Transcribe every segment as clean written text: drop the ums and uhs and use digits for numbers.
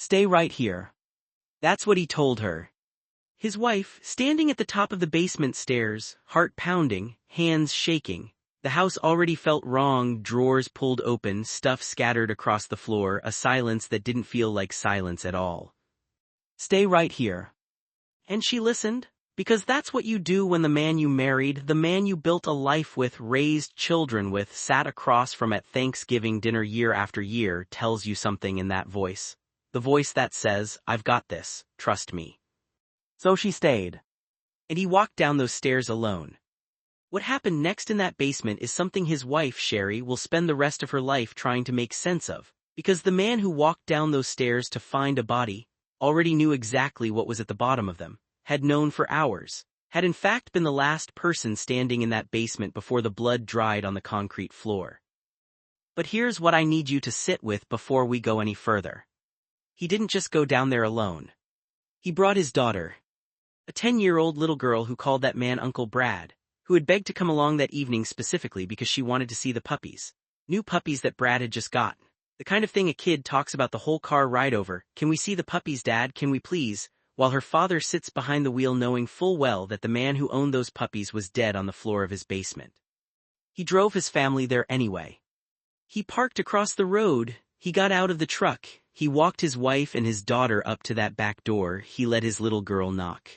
Stay right here. That's what he told her. His wife, standing at the top of the basement stairs, heart pounding, hands shaking. The house already felt wrong, drawers pulled open, stuff scattered across the floor, a silence that didn't feel like silence at all. Stay right here. And she listened, because that's what you do when the man you married, the man you built a life with, raised children with, sat across from at Thanksgiving dinner year after year, tells you something in that voice. The voice that says, I've got this, trust me. So she stayed. And he walked down those stairs alone. What happened next in that basement is something his wife, Sherry, will spend the rest of her life trying to make sense of, because the man who walked down those stairs to find a body already knew exactly what was at the bottom of them, had known for hours, had in fact been the last person standing in that basement before the blood dried on the concrete floor. But here's what I need you to sit with before we go any further. He didn't just go down there alone. He brought his daughter, a 10-year-old little girl who called that man Uncle Brad, who had begged to come along that evening specifically because she wanted to see the puppies. New puppies that Brad had just gotten. The kind of thing a kid talks about the whole car ride over. Can we see the puppies, Dad? Can we please? While her father sits behind the wheel knowing full well that the man who owned those puppies was dead on the floor of his basement. He drove his family there anyway. He parked across the road. He got out of the truck. He walked his wife and his daughter up to that back door. He let his little girl knock.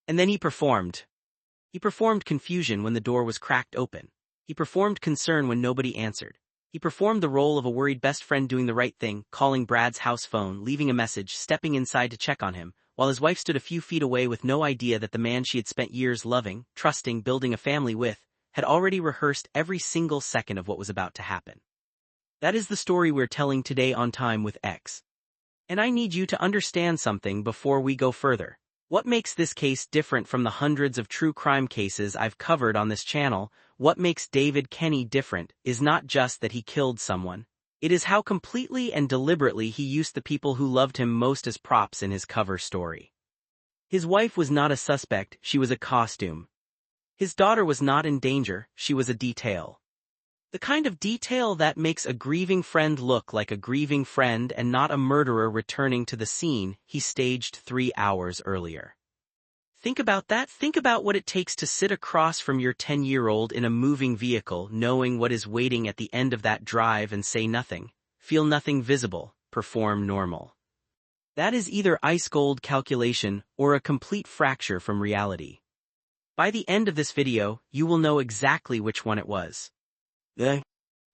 And then he performed. He performed confusion when the door was cracked open. He performed concern when nobody answered. He performed the role of a worried best friend doing the right thing, calling Brad's house phone, leaving a message, stepping inside to check on him, while his wife stood a few feet away with no idea that the man she had spent years loving, trusting, building a family with, had already rehearsed every single second of what was about to happen. That is the story we're telling today on Time with X. And I need you to understand something before we go further. What makes this case different from the hundreds of true crime cases I've covered on this channel, what makes David Kenny different, is not just that he killed someone. It is how completely and deliberately he used the people who loved him most as props in his cover story. His wife was not a suspect, she was a costume. His daughter was not in danger, she was a detail. The kind of detail that makes a grieving friend look like a grieving friend and not a murderer returning to the scene he staged 3 hours earlier. Think about that. Think about what it takes to sit across from your 10-year-old in a moving vehicle, knowing what is waiting at the end of that drive and say nothing, feel nothing visible, perform normal. That is either ice-cold calculation or a complete fracture from reality. By the end of this video, you will know exactly which one it was.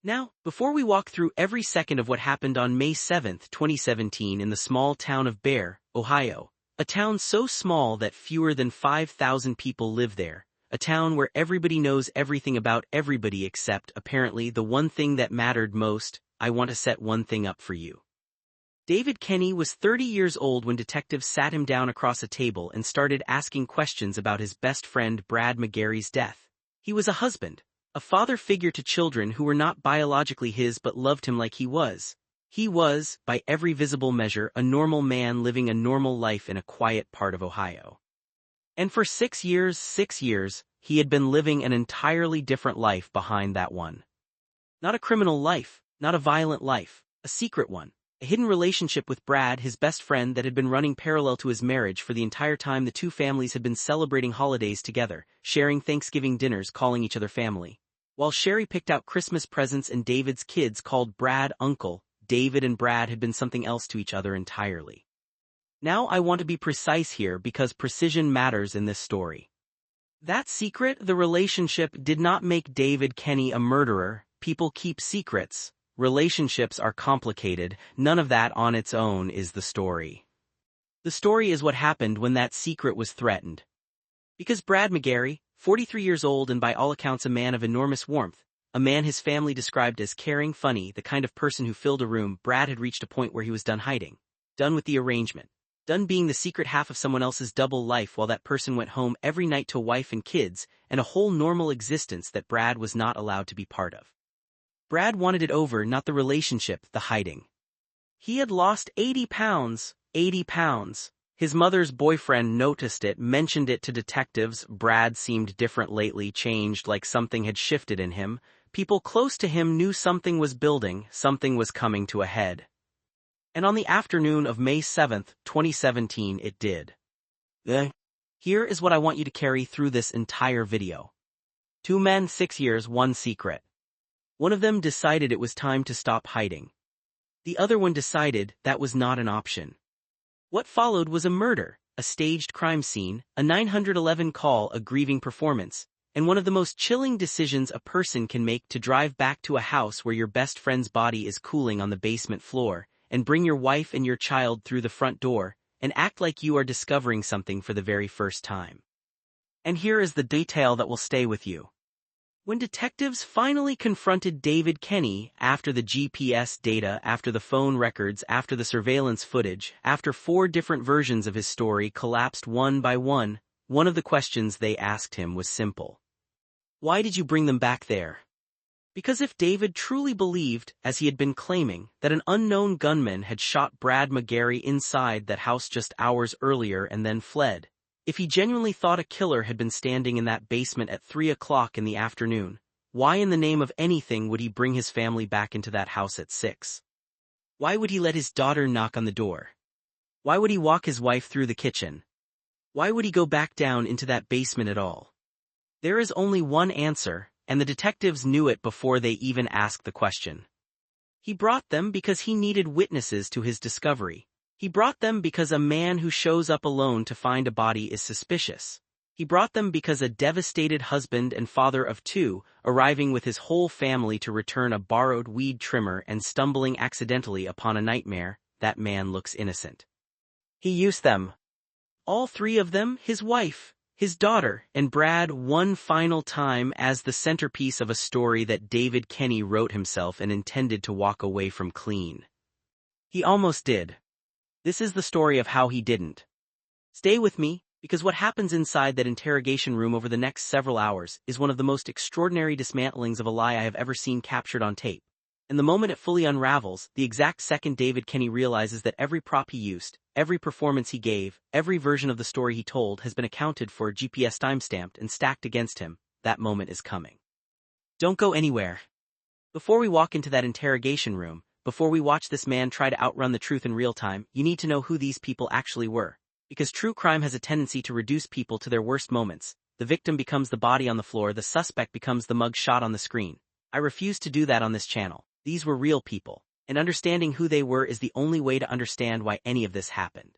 Now, before we walk through every second of what happened on May 7, 2017 in the small town of Bear, Ohio, a town so small that fewer than 5,000 people live there, a town where everybody knows everything about everybody except, apparently, the one thing that mattered most, I want to set one thing up for you. David Kenny was 30 years old when detectives sat him down across a table and started asking questions about his best friend Brad McGary's death. He was a husband, a father figure to children who were not biologically his but loved him like he was. He was, by every visible measure, a normal man living a normal life in a quiet part of Ohio. And for 6 years, he had been living an entirely different life behind that one. Not a criminal life, not a violent life, a secret one. A hidden relationship with Brad, his best friend, that had been running parallel to his marriage for the entire time the two families had been celebrating holidays together, sharing Thanksgiving dinners, calling each other family. While Sherry picked out Christmas presents and David's kids called Brad Uncle, David and Brad had been something else to each other entirely. Now I want to be precise here because precision matters in this story. That secret, the relationship, did not make David Kenny a murderer. People keep secrets. Relationships are complicated. None of that on its own is the story. The story is what happened when that secret was threatened. Because Brad McGary, 43 years old and by all accounts a man of enormous warmth, a man his family described as caring, funny, the kind of person who filled a room, Brad had reached a point where he was done hiding, done with the arrangement, done being the secret half of someone else's double life while that person went home every night to wife and kids and a whole normal existence that Brad was not allowed to be part of. Brad wanted it over, not the relationship, the hiding. He had lost 80 pounds, 80 pounds. His mother's boyfriend noticed it, mentioned it to detectives. Brad seemed different lately, changed, like something had shifted in him. People close to him knew something was building, something was coming to a head. And on the afternoon of May 7th, 2017 it did. Here is what I want you to carry through this entire video. 2 men, 6 years, 1 secret. One of them decided it was time to stop hiding. The other one decided that was not an option. What followed was a murder, a staged crime scene, a 911 call, a grieving performance, and one of the most chilling decisions a person can make to drive back to a house where your best friend's body is cooling on the basement floor, and bring your wife and your child through the front door, and act like you are discovering something for the very first time. And here is the detail that will stay with you. When detectives finally confronted David Kenny, after the GPS data, after the phone records, after the surveillance footage, after 4 different versions of his story collapsed one by one of the questions they asked him was simple. Why did you bring them back there? Because if David truly believed, as he had been claiming, that an unknown gunman had shot Brad McGary inside that house just hours earlier and then fled, if he genuinely thought a killer had been standing in that basement at 3 o'clock in the afternoon, why in the name of anything would he bring his family back into that house at 6? Why would he let his daughter knock on the door? Why would he walk his wife through the kitchen? Why would he go back down into that basement at all? There is only one answer, and the detectives knew it before they even asked the question. He brought them because he needed witnesses to his discovery. He brought them because a man who shows up alone to find a body is suspicious. He brought them because a devastated husband and father of 2, arriving with his whole family to return a borrowed weed trimmer and stumbling accidentally upon a nightmare, that man looks innocent. He used them. All 3 of them, his wife, his daughter, and Brad, one final time as the centerpiece of a story that David Kenny wrote himself and intended to walk away from clean. He almost did. This is the story of how he didn't. Stay with me, because what happens inside that interrogation room over the next several hours is one of the most extraordinary dismantlings of a lie I have ever seen captured on tape. And the moment it fully unravels, the exact second David Kenny realizes that every prop he used, every performance he gave, every version of the story he told has been accounted for, GPS timestamped and stacked against him, that moment is coming. Don't go anywhere. Before we walk into that interrogation room, before we watch this man try to outrun the truth in real time, you need to know who these people actually were. Because true crime has a tendency to reduce people to their worst moments. The victim becomes the body on the floor, the suspect becomes the mug shot on the screen. I refuse to do that on this channel. These were real people, and understanding who they were is the only way to understand why any of this happened.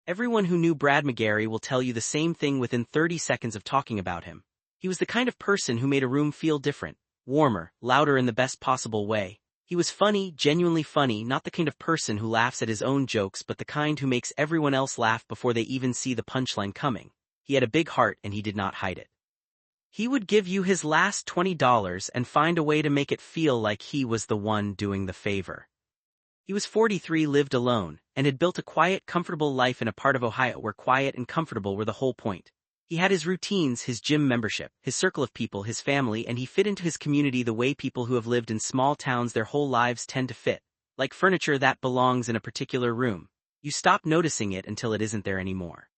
Everyone who knew Brad McGary will tell you the same thing within 30 seconds of talking about him. He was the kind of person who made a room feel different, warmer, louder in the best possible way. He was funny, genuinely funny, not the kind of person who laughs at his own jokes but the kind who makes everyone else laugh before they even see the punchline coming. He had a big heart and he did not hide it. He would give you his last $20 and find a way to make it feel like he was the one doing the favor. He was 43, lived alone, and had built a quiet, comfortable life in a part of Ohio where quiet and comfortable were the whole point. He had his routines, his gym membership, his circle of people, his family, and he fit into his community the way people who have lived in small towns their whole lives tend to fit, like furniture that belongs in a particular room. You stop noticing it until it isn't there anymore.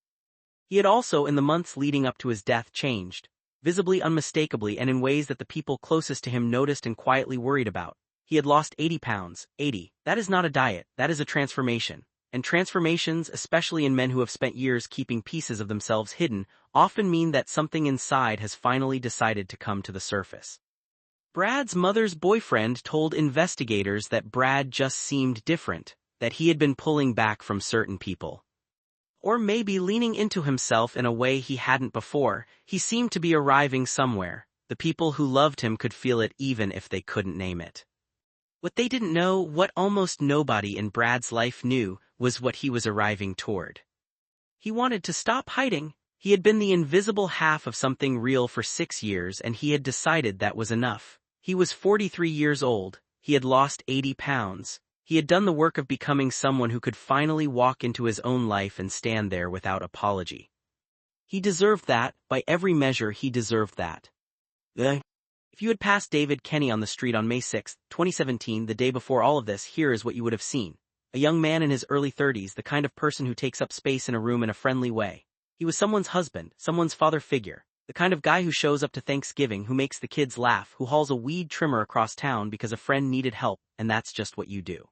He had also, in the months leading up to his death, changed, visibly, unmistakably, and in ways that the people closest to him noticed and quietly worried about. He had lost 80 pounds. 80. That is not a diet, that is a transformation. And transformations, especially in men who have spent years keeping pieces of themselves hidden, often mean that something inside has finally decided to come to the surface. Brad's mother's boyfriend told investigators that Brad just seemed different, that he had been pulling back from certain people. Or maybe leaning into himself in a way he hadn't before. He seemed to be arriving somewhere. The people who loved him could feel it even if they couldn't name it. What they didn't know, what almost nobody in Brad's life knew, was what he was arriving toward. He wanted to stop hiding. He had been the invisible half of something real for 6 years and he had decided that was enough. He was 43 years old. He had lost 80 pounds. He had done the work of becoming someone who could finally walk into his own life and stand there without apology. He deserved that. By every measure, he deserved that. If you had passed David Kenny on the street on May 6, 2017, the day before all of this, here is what you would have seen. A young man in his early 30s, the kind of person who takes up space in a room in a friendly way. He was someone's husband, someone's father figure, the kind of guy who shows up to Thanksgiving, who makes the kids laugh, who hauls a weed trimmer across town because a friend needed help, and that's just what you do.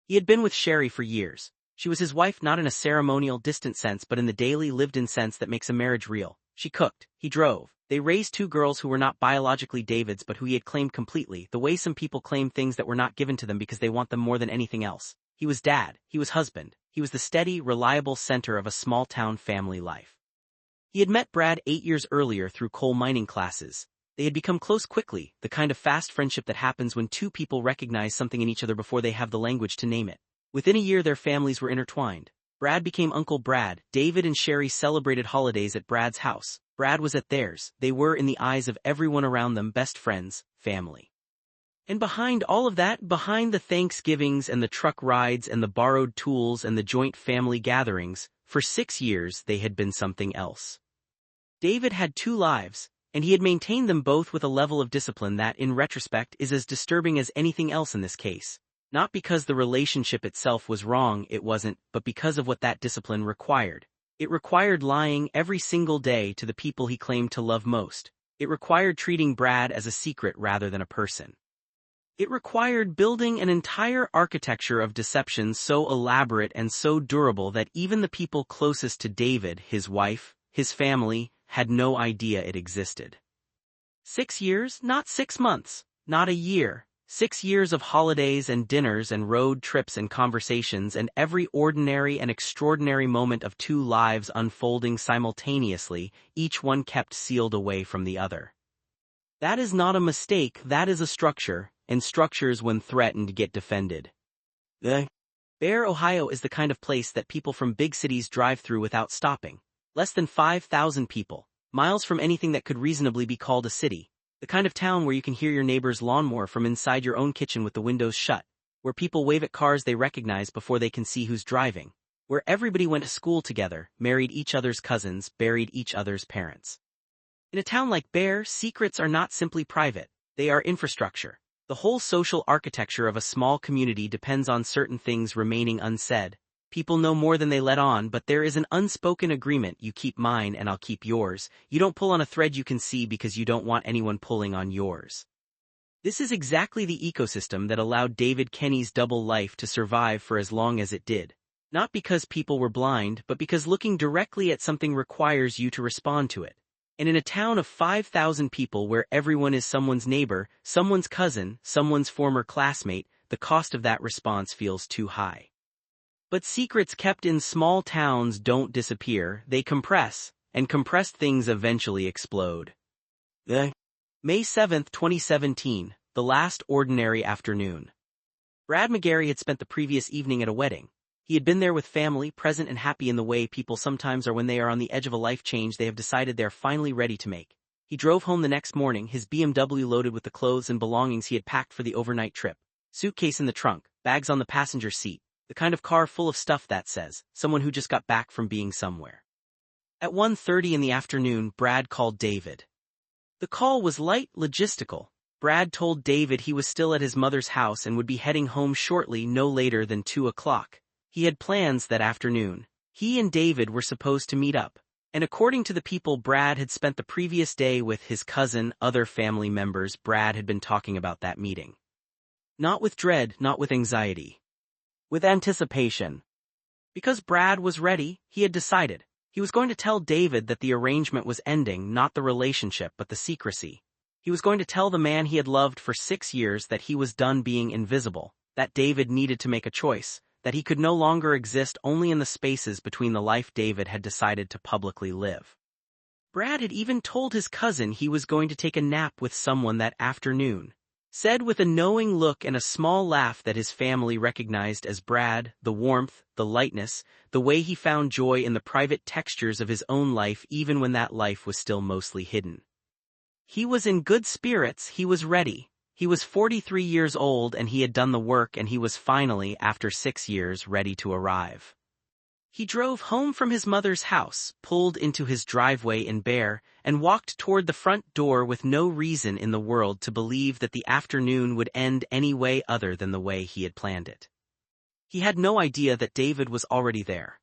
He had been with Sherry for years. She was his wife not in a ceremonial, distant sense but in the daily, lived-in sense that makes a marriage real. She cooked, he drove. They raised two girls who were not biologically David's but who he had claimed completely, the way some people claim things that were not given to them because they want them more than anything else. He was dad, he was husband, he was the steady, reliable center of a small-town family life. He had met Brad 8 years earlier through coal mining classes. They had become close quickly, the kind of fast friendship that happens when two people recognize something in each other before they have the language to name it. Within a year their families were intertwined. Brad became Uncle Brad. David and Sherry celebrated holidays at Brad's house. Brad was at theirs. They were, in the eyes of everyone around them, best friends, family. And behind all of that, behind the Thanksgivings and the truck rides and the borrowed tools and the joint family gatherings, for 6 years they had been something else. David had 2 lives, and he had maintained them both with a level of discipline that, in retrospect, is as disturbing as anything else in this case. Not because the relationship itself was wrong, it wasn't, but because of what that discipline required. It required lying every single day to the people he claimed to love most. It required treating Brad as a secret rather than a person. It required building an entire architecture of deception so elaborate and so durable that even the people closest to David, his wife, his family, had no idea it existed. 6 years, not 6 months, not a year. 6 years of holidays and dinners and road trips and conversations and every ordinary and extraordinary moment of 2 lives unfolding simultaneously, each one kept sealed away from the other. That is not a mistake, that is a structure, and structures when threatened get defended. Bear, Ohio is the kind of place that people from big cities drive through without stopping. Less than 5,000 people, miles from anything that could reasonably be called a city. The kind of town where you can hear your neighbor's lawnmower from inside your own kitchen with the windows shut, where people wave at cars they recognize before they can see who's driving, where everybody went to school together, married each other's cousins, buried each other's parents. In a town like Bear, secrets are not simply private, they are infrastructure. The whole social architecture of a small community depends on certain things remaining unsaid. People know more than they let on, but there is an unspoken agreement: you keep mine and I'll keep yours. You don't pull on a thread you can see because you don't want anyone pulling on yours. This is exactly the ecosystem that allowed David Kenny's double life to survive for as long as it did. Not because people were blind, but because looking directly at something requires you to respond to it. And in a town of 5,000 people where everyone is someone's neighbor, someone's cousin, someone's former classmate, the cost of that response feels too high. But secrets kept in small towns don't disappear, they compress, and compressed things eventually explode. May 7, 2017, the last ordinary afternoon. Brad McGary had spent the previous evening at a wedding. He had been there with family, present and happy in the way people sometimes are when they are on the edge of a life change they have decided they are finally ready to make. He drove home the next morning, his BMW loaded with the clothes and belongings he had packed for the overnight trip. Suitcase in the trunk, bags on the passenger seat. The kind of car full of stuff that says, someone who just got back from being somewhere. At 1:30 in the afternoon, Brad called David. The call was light, logistical. Brad told David he was still at his mother's house and would be heading home shortly, no later than 2 o'clock. He had plans that afternoon. He and David were supposed to meet up. And according to the people Brad had spent the previous day with, his cousin, other family members, Brad had been talking about that meeting. Not with dread, not with anxiety. With anticipation. Because Brad was ready, he had decided. He was going to tell David that the arrangement was ending, not the relationship but the secrecy. He was going to tell the man he had loved for 6 years that he was done being invisible, that David needed to make a choice, that he could no longer exist only in the spaces between the life David had decided to publicly live. Brad had even told his cousin he was going to take a nap with someone that afternoon. Said with a knowing look and a small laugh that his family recognized as Brad, the warmth, the lightness, the way he found joy in the private textures of his own life even when that life was still mostly hidden. He was in good spirits, he was ready. He was 43 years old and he had done the work and he was finally, after 6 years, ready to arrive. He drove home from his mother's house, pulled into his driveway in Bear, and walked toward the front door with no reason in the world to believe that the afternoon would end any way other than the way he had planned it. He had no idea that David was already there.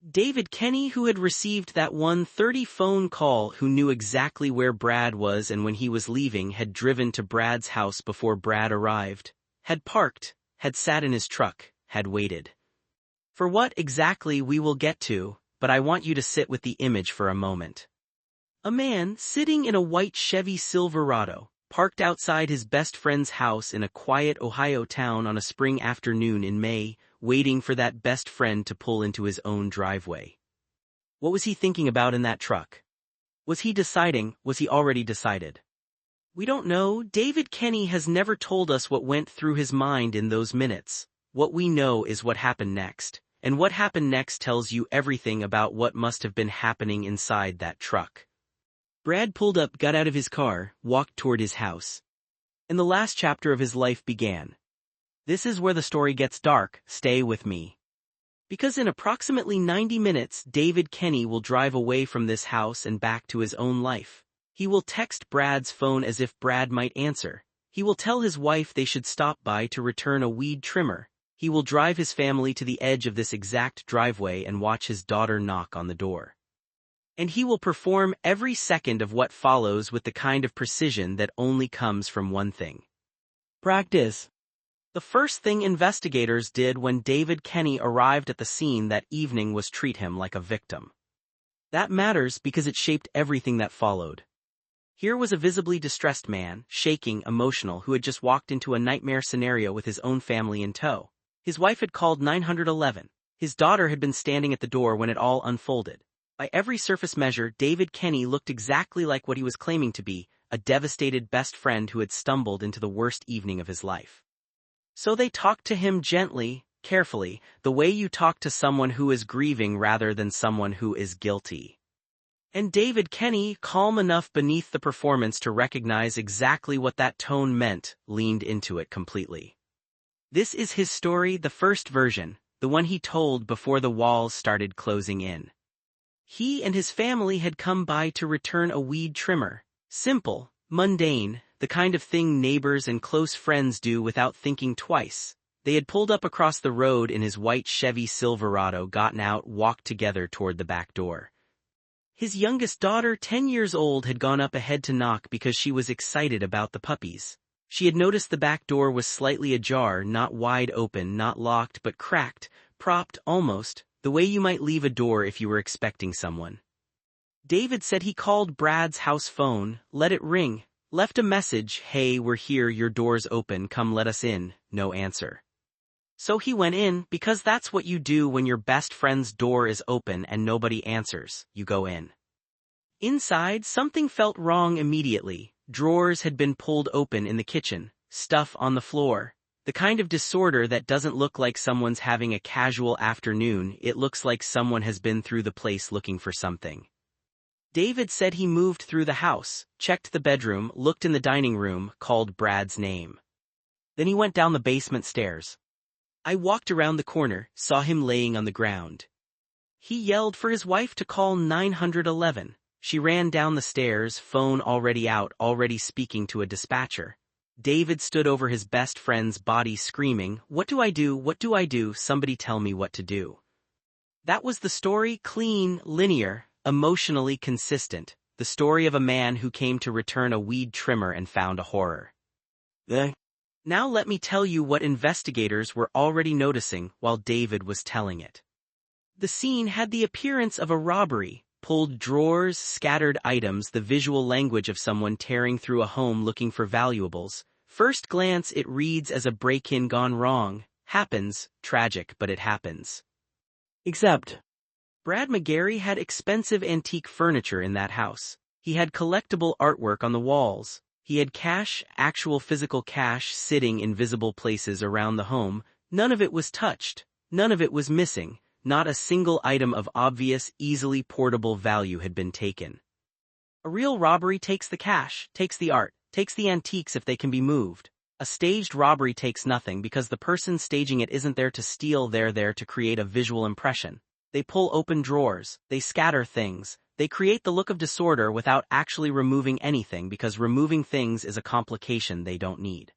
David Kenny, who had received that 1:30 phone call, who knew exactly where Brad was and when he was leaving, had driven to Brad's house before Brad arrived, had parked, had sat in his truck, had waited. For what exactly we will get to, but I want you to sit with the image for a moment. A man sitting in a white Chevy Silverado, parked outside his best friend's house in a quiet Ohio town on a spring afternoon in May, waiting for that best friend to pull into his own driveway. What was he thinking about in that truck? Was he deciding? Was he already decided? We don't know. David Kenny has never told us what went through his mind in those minutes. What we know is what happened next, and what happened next tells you everything about what must have been happening inside that truck. Brad pulled up, got out of his car, walked toward his house. And the last chapter of his life began. This is where the story gets dark. Stay with me. Because in approximately 90 minutes, David Kenny will drive away from this house and back to his own life. He will text Brad's phone as if Brad might answer. He will tell his wife they should stop by to return a weed trimmer. He will drive his family to the edge of this exact driveway and watch his daughter knock on the door. And he will perform every second of what follows with the kind of precision that only comes from one thing. Practice. The first thing investigators did when David Kenny arrived at the scene that evening was treat him like a victim. That matters because it shaped everything that followed. Here was a visibly distressed man, shaking, emotional, who had just walked into a nightmare scenario with his own family in tow. His wife had called 911. His daughter had been standing at the door when it all unfolded. By every surface measure, David Kenny looked exactly like what he was claiming to be, a devastated best friend who had stumbled into the worst evening of his life. So they talked to him gently, carefully, the way you talk to someone who is grieving rather than someone who is guilty. And David Kenny, calm enough beneath the performance to recognize exactly what that tone meant, leaned into it completely. This is his story, the first version, the one he told before the walls started closing in. He and his family had come by to return a weed trimmer. Simple, mundane, the kind of thing neighbors and close friends do without thinking twice. They had pulled up across the road in his white Chevy Silverado, gotten out, walked together toward the back door. His youngest daughter, 10 years old, had gone up ahead to knock because she was excited about the puppies. She had noticed the back door was slightly ajar, not wide open, not locked, but cracked, propped, almost, the way you might leave a door if you were expecting someone. David said he called Brad's house phone, let it ring, left a message, "Hey, we're here, your door's open, come let us in," no answer. So he went in, because that's what you do when your best friend's door is open and nobody answers, you go in. Inside, something felt wrong immediately. Drawers had been pulled open in the kitchen, stuff on the floor. The kind of disorder that doesn't look like someone's having a casual afternoon, it looks like someone has been through the place looking for something. David said he moved through the house, checked the bedroom, looked in the dining room, called Brad's name. Then he went down the basement stairs. I walked around the corner, saw him laying on the ground. He yelled for his wife to call 911. She ran down the stairs, phone already out, already speaking to a dispatcher. David stood over his best friend's body screaming, "What do I do? What do I do? Somebody tell me what to do." That was the story, clean, linear, emotionally consistent, the story of a man who came to return a weed trimmer and found a horror. Now let me tell you what investigators were already noticing while David was telling it. The scene had the appearance of a robbery. Pulled drawers, scattered items, the visual language of someone tearing through a home looking for valuables. First glance it reads as a break-in gone wrong. Happens, tragic, but it happens. Except, Brad McGary had expensive antique furniture in that house. He had collectible artwork on the walls. He had cash, actual physical cash, sitting in visible places around the home. None of it was touched. None of it was missing. Not a single item of obvious, easily portable value had been taken. A real robbery takes the cash, takes the art, takes the antiques if they can be moved. A staged robbery takes nothing because the person staging it isn't there to steal, they're there to create a visual impression. They pull open drawers, they scatter things, they create the look of disorder without actually removing anything because removing things is a complication they don't need.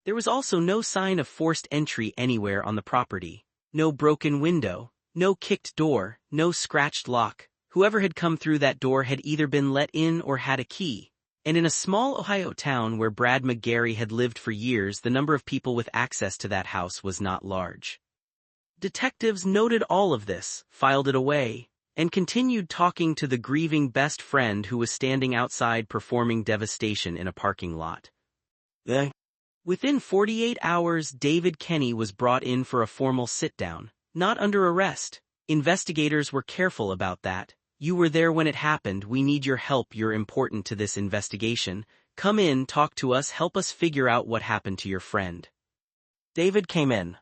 There was also no sign of forced entry anywhere on the property. No broken window, no kicked door, no scratched lock. Whoever had come through that door had either been let in or had a key. And in a small Ohio town where Brad McGary had lived for years, the number of people with access to that house was not large. Detectives noted all of this, filed it away, and continued talking to the grieving best friend who was standing outside performing devastation in a parking lot. Within 48 hours, David Kenny was brought in for a formal sit-down, not under arrest. Investigators were careful about that. You were there when it happened, we need your help, you're important to this investigation. Come in, talk to us, help us figure out what happened to your friend. David came in.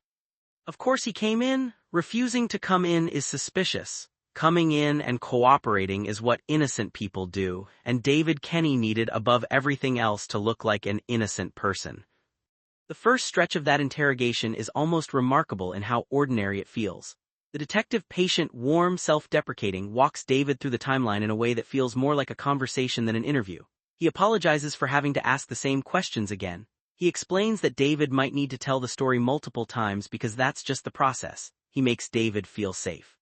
Of course he came in. Refusing to come in is suspicious. Coming in and cooperating is what innocent people do, and David Kenny needed above everything else to look like an innocent person. The first stretch of that interrogation is almost remarkable in how ordinary it feels. The detective, patient, warm, self-deprecating, walks David through the timeline in a way that feels more like a conversation than an interview. He apologizes for having to ask the same questions again. He explains that David might need to tell the story multiple times because that's just the process. He makes David feel safe.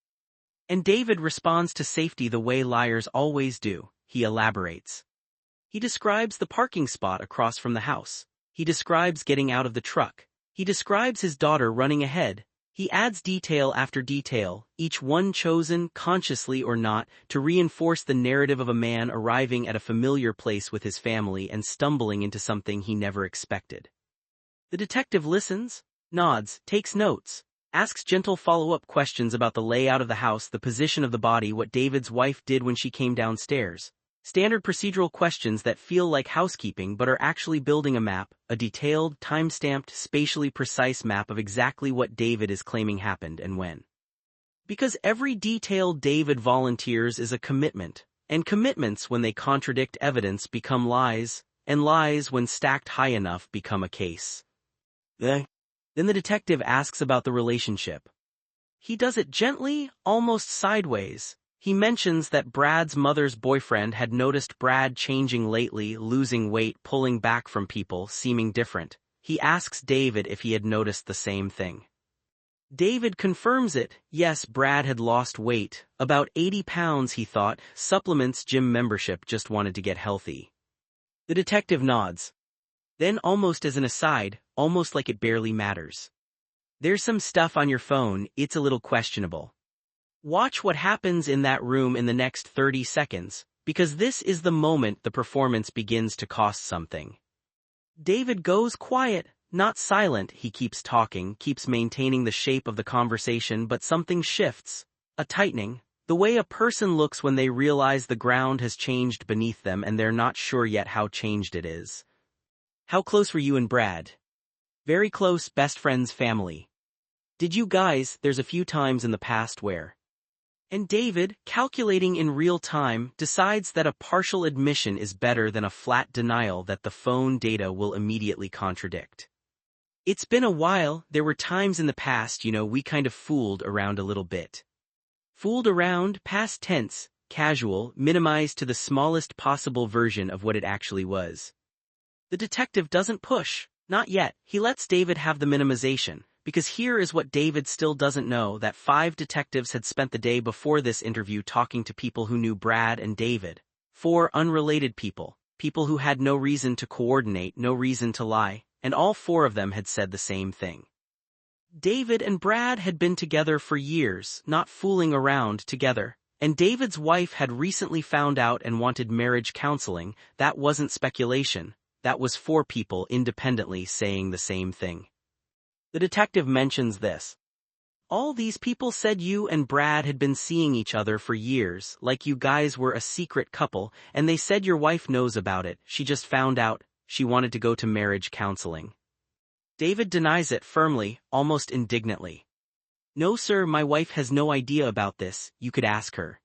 And David responds to safety the way liars always do. He elaborates. He describes the parking spot across from the house. He describes getting out of the truck. He describes his daughter running ahead. He adds detail after detail, each one chosen, consciously or not, to reinforce the narrative of a man arriving at a familiar place with his family and stumbling into something he never expected. The detective listens, nods, takes notes, asks gentle follow-up questions about the layout of the house, the position of the body, what David's wife did when she came downstairs. Standard procedural questions that feel like housekeeping but are actually building a map, a detailed, time-stamped, spatially precise map of exactly what David is claiming happened and when. Because every detail David volunteers is a commitment, and commitments when they contradict evidence become lies, and lies when stacked high enough become a case. Then the detective asks about the relationship. He does it gently, almost sideways. He mentions that Brad's mother's boyfriend had noticed Brad changing lately, losing weight, pulling back from people, seeming different. He asks David if he had noticed the same thing. David confirms it. Yes, Brad had lost weight, about 80 pounds he thought, supplements, gym membership, just wanted to get healthy. The detective nods. Then, almost as an aside, almost like it barely matters. There's some stuff on your phone, it's a little questionable. Watch what happens in that room in the next 30 seconds, because this is the moment the performance begins to cost something. David goes quiet, not silent. He keeps talking, keeps maintaining the shape of the conversation, but something shifts. A tightening, the way a person looks when they realize the ground has changed beneath them and they're not sure yet how changed it is. How close were you and Brad? Very close, best friends, family. Did you guys, there's a few times in the past where. And David, calculating in real time, decides that a partial admission is better than a flat denial that the phone data will immediately contradict. It's been a while, there were times in the past, we kind of fooled around a little bit. Fooled around, past tense, casual, minimized to the smallest possible version of what it actually was. The detective doesn't push, not yet. He lets David have the minimization. Because here is what David still doesn't know, that 5 detectives had spent the day before this interview talking to people who knew Brad and David. 4 unrelated people, people who had no reason to coordinate, no reason to lie, and all 4 of them had said the same thing. David and Brad had been together for years, not fooling around together, and David's wife had recently found out and wanted marriage counseling. That wasn't speculation, that was 4 people independently saying the same thing. The detective mentions this. All these people said you and Brad had been seeing each other for years, like you guys were a secret couple, and they said your wife knows about it, she just found out, she wanted to go to marriage counseling. David denies it firmly, almost indignantly. No sir, my wife has no idea about this, you could ask her.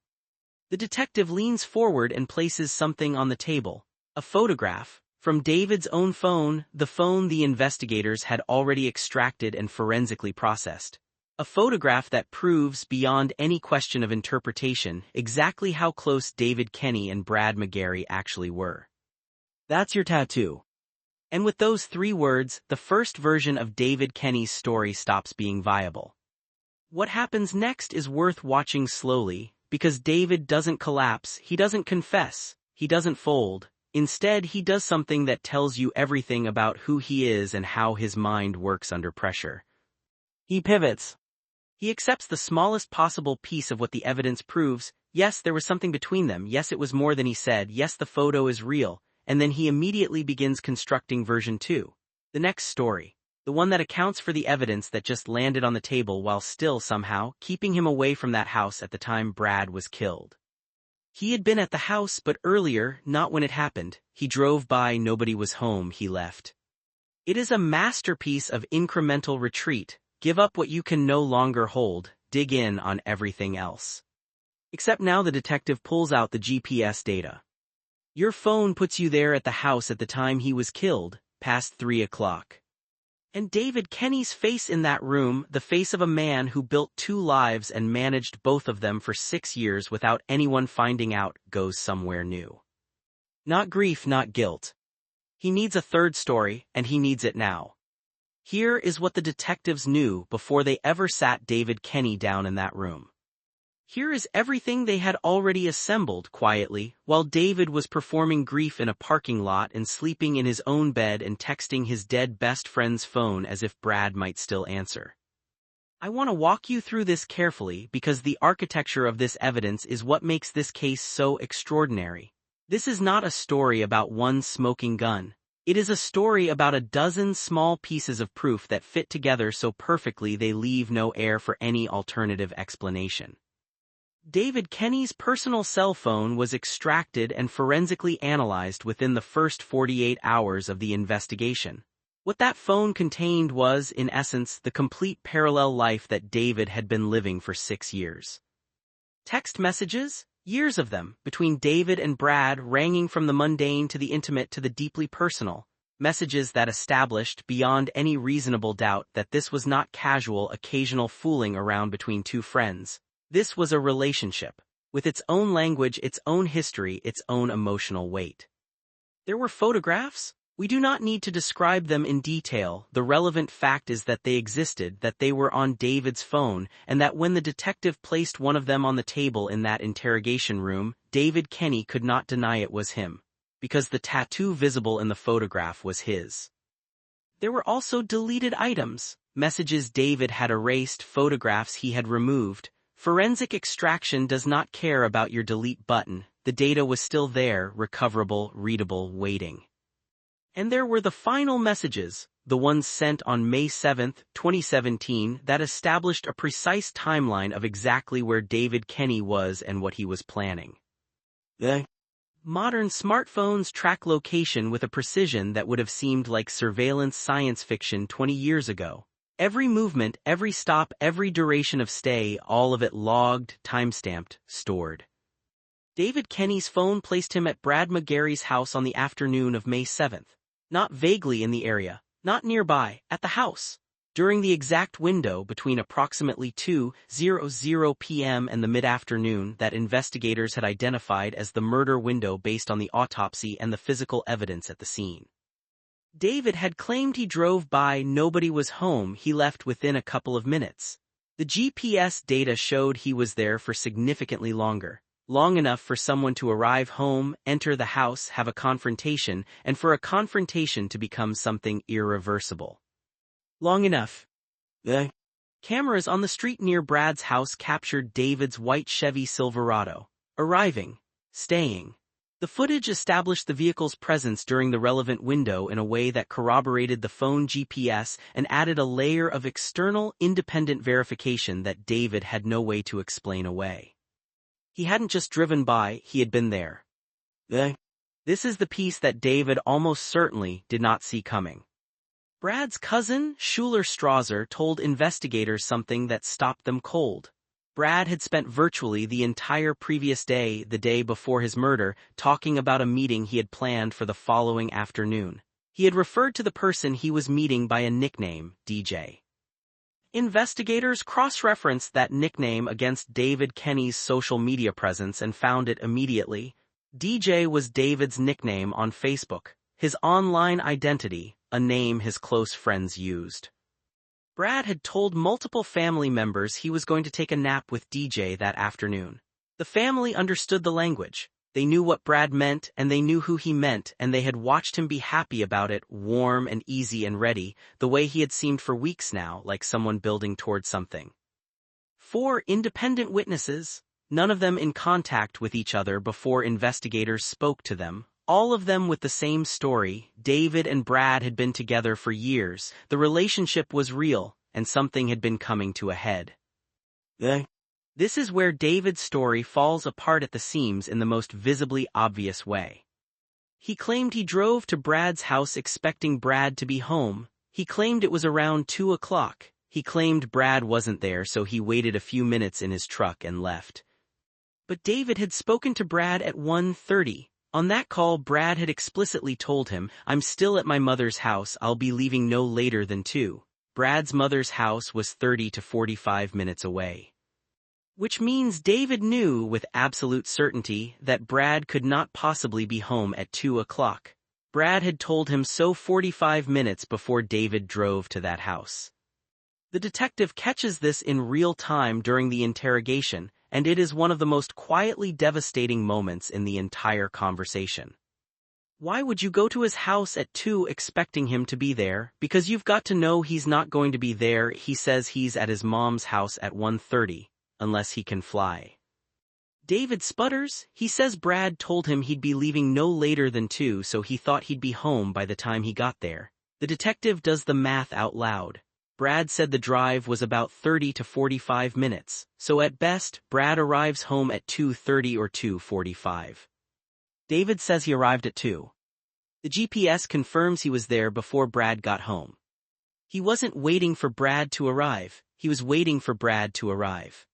The detective leans forward and places something on the table, a photograph. From David's own phone, the phone the investigators had already extracted and forensically processed. A photograph that proves, beyond any question of interpretation, exactly how close David Kenny and Brad McGary actually were. That's your tattoo. And with those 3 words, the first version of David Kenny's story stops being viable. What happens next is worth watching slowly, because David doesn't collapse, he doesn't confess, he doesn't fold. Instead, he does something that tells you everything about who he is and how his mind works under pressure. He pivots. He accepts the smallest possible piece of what the evidence proves. Yes, there was something between them. Yes, it was more than he said. Yes, the photo is real. And then he immediately begins constructing version 2. The next story. The one that accounts for the evidence that just landed on the table while still somehow keeping him away from that house at the time Brad was killed. He had been at the house, but earlier, not when it happened. He drove by, nobody was home, he left. It is a masterpiece of incremental retreat. Give up what you can no longer hold, dig in on everything else. Except now the detective pulls out the GPS data. Your phone puts you there at the house at the time he was killed, past 3 o'clock. And David Kenny's face in that room, the face of a man who built 2 lives and managed both of them for 6 years without anyone finding out, goes somewhere new. Not grief, not guilt. He needs a third story, and he needs it now. Here is what the detectives knew before they ever sat David Kenny down in that room. Here is everything they had already assembled quietly, while David was performing grief in a parking lot and sleeping in his own bed and texting his dead best friend's phone as if Brad might still answer. I want to walk you through this carefully because the architecture of this evidence is what makes this case so extraordinary. This is not a story about one smoking gun. It is a story about a dozen small pieces of proof that fit together so perfectly they leave no air for any alternative explanation. David Kenny's personal cell phone was extracted and forensically analyzed within the first 48 hours of the investigation. What that phone contained was, in essence, the complete parallel life that David had been living for 6 years. Text messages, years of them, between David and Brad, ranging from the mundane to the intimate to the deeply personal. Messages that established, beyond any reasonable doubt, that this was not casual, occasional fooling around between 2 friends. This was a relationship, with its own language, its own history, its own emotional weight. There were photographs. We do not need to describe them in detail. The relevant fact is that they existed, that they were on David's phone, and that when the detective placed one of them on the table in that interrogation room, David Kenny could not deny it was him, because the tattoo visible in the photograph was his. There were also deleted items, messages David had erased, photographs he had removed. Forensic extraction does not care about your delete button. The data was still there, recoverable, readable, waiting. And there were the final messages, the ones sent on May 7, 2017, that established a precise timeline of exactly where David Kenny was and what he was planning. The modern smartphones track location with a precision that would have seemed like surveillance science fiction 20 years ago. Every movement, every stop, every duration of stay, all of it logged, timestamped, stored. David Kenny's phone placed him at Brad McGary's house on the afternoon of May 7th. Not vaguely in the area, not nearby, at the house. During the exact window between approximately 2:00 p.m. and the mid-afternoon that investigators had identified as the murder window based on the autopsy and the physical evidence at the scene. David had claimed he drove by, nobody was home, he left within a couple of minutes. The GPS data showed he was there for significantly longer. Long enough for someone to arrive home, enter the house, have a confrontation, and for a confrontation to become something irreversible. Long enough. The cameras on the street near Brad's house captured David's white Chevy Silverado, arriving, staying. The footage established the vehicle's presence during the relevant window in a way that corroborated the phone GPS and added a layer of external, independent verification that David had no way to explain away. He hadn't just driven by, he had been there. This is the piece that David almost certainly did not see coming. Brad's cousin, Schuler Strasser, told investigators something that stopped them cold. Brad had spent virtually the entire previous day, the day before his murder, talking about a meeting he had planned for the following afternoon. He had referred to the person he was meeting by a nickname, DJ. Investigators cross-referenced that nickname against David Kenny's social media presence and found it immediately. DJ was David's nickname on Facebook, his online identity, a name his close friends used. Brad had told multiple family members he was going to take a nap with DJ that afternoon. The family understood the language. They knew what Brad meant, and they knew who he meant, and they had watched him be happy about it, warm and easy and ready, the way he had seemed for weeks now, like someone building toward something. 4 independent witnesses, none of them in contact with each other before investigators spoke to them, all of them with the same story. David and Brad had been together for years, the relationship was real, and something had been coming to a head. This is where David's story falls apart at the seams in the most visibly obvious way. He claimed he drove to Brad's house expecting Brad to be home. He claimed it was around 2 o'clock. He claimed Brad wasn't there, so he waited a few minutes in his truck and left. But David had spoken to Brad at 1:30. On that call, Brad had explicitly told him, "I'm still at my mother's house, I'll be leaving no later than 2. Brad's mother's house was 30 to 45 minutes away. Which means David knew with absolute certainty that Brad could not possibly be home at 2 o'clock. Brad had told him so 45 minutes before David drove to that house. The detective catches this in real time during the interrogation, and it is one of the most quietly devastating moments in the entire conversation. Why would you go to his house at 2 expecting him to be there? Because you've got to know he's not going to be there. He says he's at his mom's house at 1:30. Unless he can fly. David sputters. He says Brad told him he'd be leaving no later than 2, so he thought he'd be home by the time he got there. The detective does the math out loud. Brad said the drive was about 30 to 45 minutes, so at best, Brad arrives home at 2:30 or 2:45. David says he arrived at 2. The GPS confirms he was there before Brad got home. He wasn't waiting for Brad to arrive, he was waiting for Brad to arrive.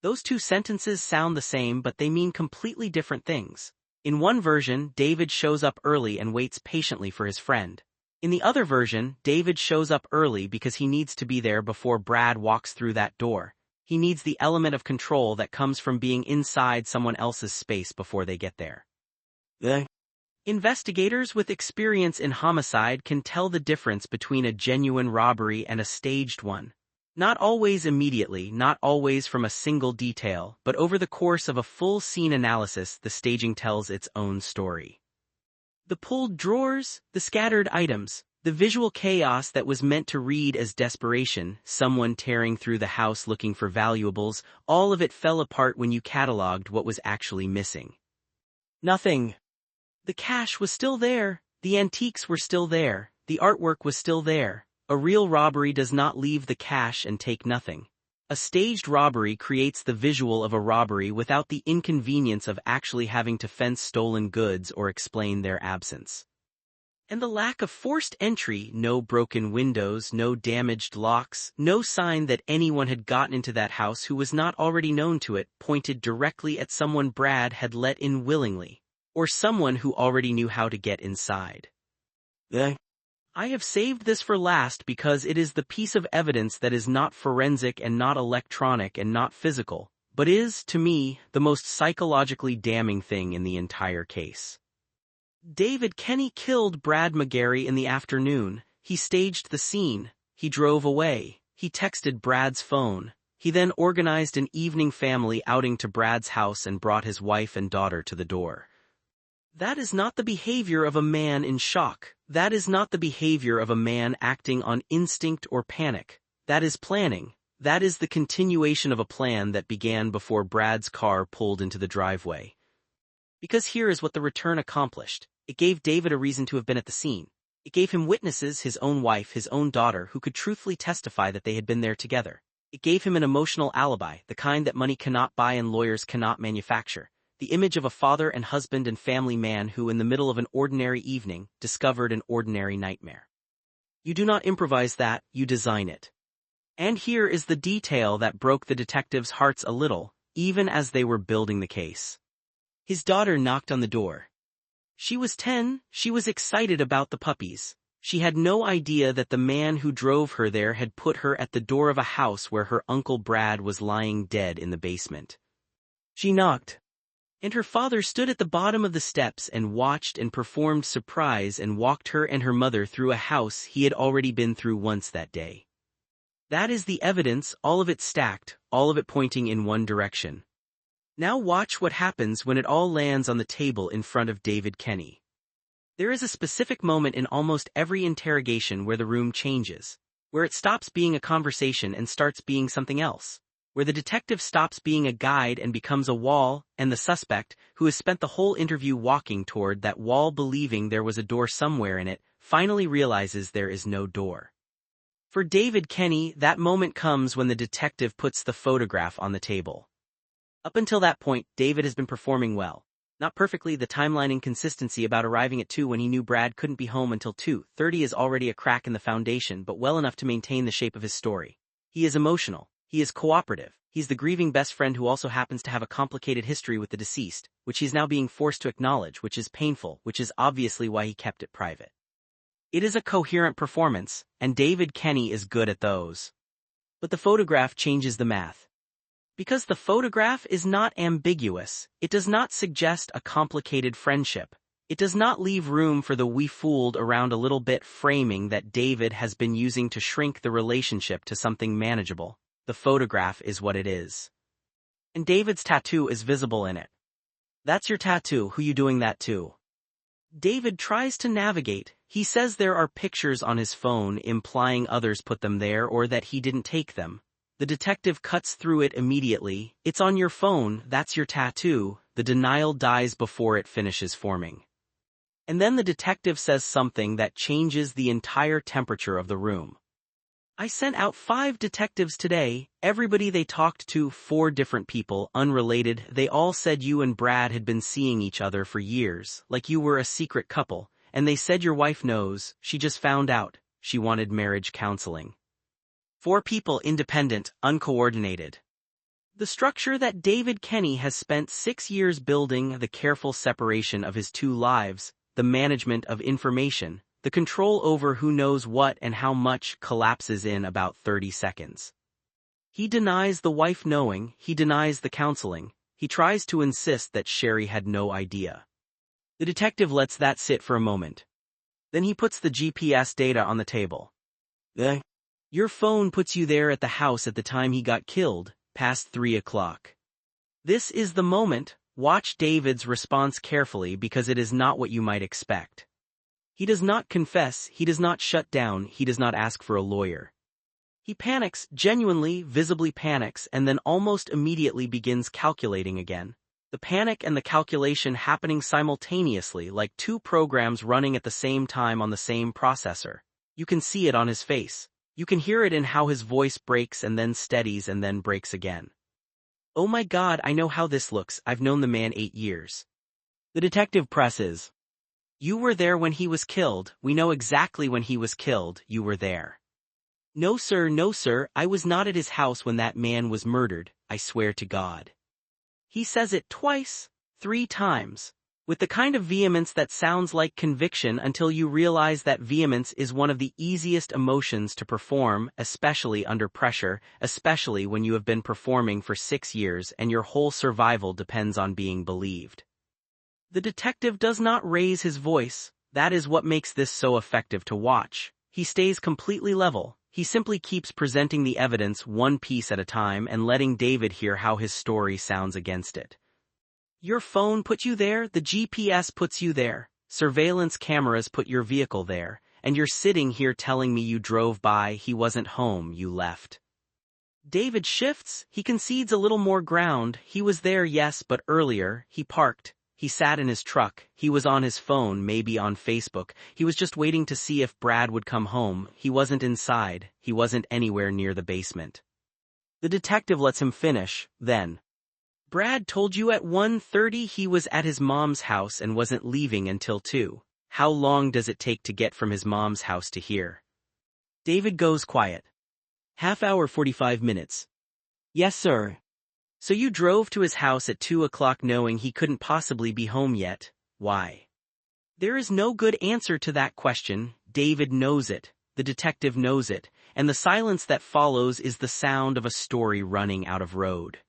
Those two sentences sound the same, but they mean completely different things. In one version, David shows up early and waits patiently for his friend. In the other version, David shows up early because he needs to be there before Brad walks through that door. He needs the element of control that comes from being inside someone else's space before they get there. Investigators with experience in homicide can tell the difference between a genuine robbery and a staged one. Not always immediately, not always from a single detail, but over the course of a full scene analysis, the staging tells its own story. The pulled drawers, the scattered items, the visual chaos that was meant to read as desperation, someone tearing through the house looking for valuables, all of it fell apart when you cataloged what was actually missing. Nothing. The cash was still there, the antiques were still there, the artwork was still there. A real robbery does not leave the cash and take nothing. A staged robbery creates the visual of a robbery without the inconvenience of actually having to fence stolen goods or explain their absence. And the lack of forced entry, no broken windows, no damaged locks, no sign that anyone had gotten into that house who was not already known to it, pointed directly at someone Brad had let in willingly, or someone who already knew how to get inside. I have saved this for last because it is the piece of evidence that is not forensic and not electronic and not physical, but is, to me, the most psychologically damning thing in the entire case. David Kenny killed Brad McGary in the afternoon. He staged the scene. He drove away. He texted Brad's phone. He then organized an evening family outing to Brad's house and brought his wife and daughter to the door. That is not the behavior of a man in shock. That is not the behavior of a man acting on instinct or panic. That is planning. That is the continuation of a plan that began before Brad's car pulled into the driveway. Because here is what the return accomplished. It gave David a reason to have been at the scene. It gave him witnesses, his own wife, his own daughter, who could truthfully testify that they had been there together. It gave him an emotional alibi, the kind that money cannot buy and lawyers cannot manufacture. The image of a father and husband and family man who, in the middle of an ordinary evening, discovered an ordinary nightmare. You do not improvise that, you design it. And here is the detail that broke the detectives' hearts a little, even as they were building the case. His daughter knocked on the door. She was 10, she was excited about the puppies. She had no idea that the man who drove her there had put her at the door of a house where her uncle Brad was lying dead in the basement. She knocked. And her father stood at the bottom of the steps and watched and performed surprise and walked her and her mother through a house he had already been through once that day. That is the evidence, all of it stacked, all of it pointing in one direction. Now watch what happens when it all lands on the table in front of David Kenny. There is a specific moment in almost every interrogation where the room changes, where it stops being a conversation and starts being something else. where the detective stops being a guide and becomes a wall, and the suspect, who has spent the whole interview walking toward that wall believing there was a door somewhere in it, finally realizes there is no door. For David Kenny, that moment comes when the detective puts the photograph on the table. Up until that point, David has been performing well. Not perfectly, the timeline inconsistency about arriving at 2 when he knew Brad couldn't be home until 2:30 is already a crack in the foundation, but well enough to maintain the shape of his story. He is emotional. He is cooperative. He's the grieving best friend who also happens to have a complicated history with the deceased, which he's now being forced to acknowledge, which is painful, which is obviously why he kept it private. It is a coherent performance, and David Kenny is good at those. But the photograph changes the math. Because the photograph is not ambiguous, it does not suggest a complicated friendship. It does not leave room for the "we fooled around a little bit" framing that David has been using to shrink the relationship to something manageable. The photograph is what it is. And David's tattoo is visible in it. That's your tattoo, who you doing that to? David tries to navigate. He says there are pictures on his phone implying others put them there or that he didn't take them. The detective cuts through it immediately. It's on your phone, that's your tattoo. The denial dies before it finishes forming. And then the detective says something that changes the entire temperature of the room. I sent out 5 detectives today. Everybody they talked to, 4 different people, unrelated, they all said you and Brad had been seeing each other for years, like you were a secret couple, and they said your wife knows, she just found out, she wanted marriage counseling. 4 people, independent, uncoordinated. The structure that David Kenny has spent 6 years building, the careful separation of his 2 lives, the management of information, the control over who knows what and how much, collapses in about 30 seconds. He denies the wife knowing, he denies the counseling, he tries to insist that Sherry had no idea. The detective lets that sit for a moment. Then he puts the GPS data on the table. Your phone puts you there at the house at the time he got killed, past 3 o'clock. This is the moment. Watch David's response carefully because it is not what you might expect. He does not confess, he does not shut down, he does not ask for a lawyer. He panics, genuinely, visibly panics, and then almost immediately begins calculating again. The panic and the calculation happening simultaneously, like 2 programs running at the same time on the same processor. You can see it on his face. You can hear it in how his voice breaks and then steadies and then breaks again. Oh my God, I know how this looks, I've known the man 8 years. The detective presses. You were there when he was killed, we know exactly when he was killed, you were there. No sir, I was not at his house when that man was murdered, I swear to God. He says it twice, 3 times. With the kind of vehemence that sounds like conviction until you realize that vehemence is one of the easiest emotions to perform, especially under pressure, especially when you have been performing for 6 years and your whole survival depends on being believed. The detective does not raise his voice. That is what makes this so effective to watch. He stays completely level. He simply keeps presenting the evidence one piece at a time and letting David hear how his story sounds against it. Your phone put you there, the GPS puts you there, surveillance cameras put your vehicle there, and you're sitting here telling me you drove by, he wasn't home, you left. David shifts, he concedes a little more ground, he was there yes, but earlier, he parked, he sat in his truck, he was on his phone, maybe on Facebook, he was just waiting to see if Brad would come home, he wasn't inside, he wasn't anywhere near the basement. The detective lets him finish, then. Brad told you at 1:30 he was at his mom's house and wasn't leaving until 2. How long does it take to get from his mom's house to here? David goes quiet. Half hour 45 minutes. Yes, sir. So you drove to his house at 2 o'clock knowing he couldn't possibly be home yet. Why? There is no good answer to that question. David knows it. The detective knows it. And the silence that follows is the sound of a story running out of road.